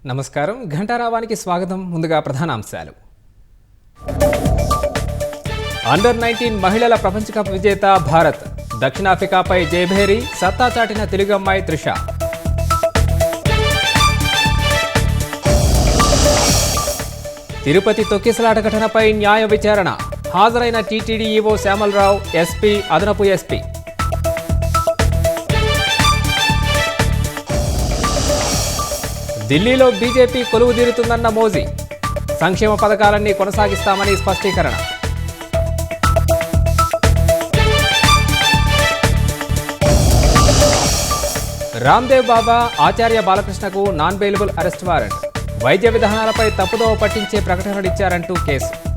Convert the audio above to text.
నమస్కారం ఘంటారావానికి స్వాగతం. ముందుగా ప్రధానాంశాలు. అండర్ 19 మహిళల ప్రపంచ కప్ విజేత భారత్. దక్షిణాఫ్రికాపై జయభేరి, సత్తా చాటిన తెలుగు అమ్మాయి త్రిష. తిరుపతి తొక్కిసలాట ఘటనపై న్యాయ విచారణ. హాజరైన టీటీడీ ఈవో శ్యామలరావు, ఎస్పీ, అదనపు ఎస్పీ. ఢిల్లీలో బీజేపీ కొలువుదీరుతుందన్న మోదీ. సంక్షేమ పథకాలన్నీ కొనసాగిస్తామని స్పష్టీకరణ. రామ్దేవ్ బాబా, ఆచార్య బాలకృష్ణకు నాన్ బెయిలబుల్ అరెస్ట్ వారెంట్. వైద్య విధానాలపై తప్పుదోవ పట్టించే ప్రకటనలిచ్చారంటూ కేసు.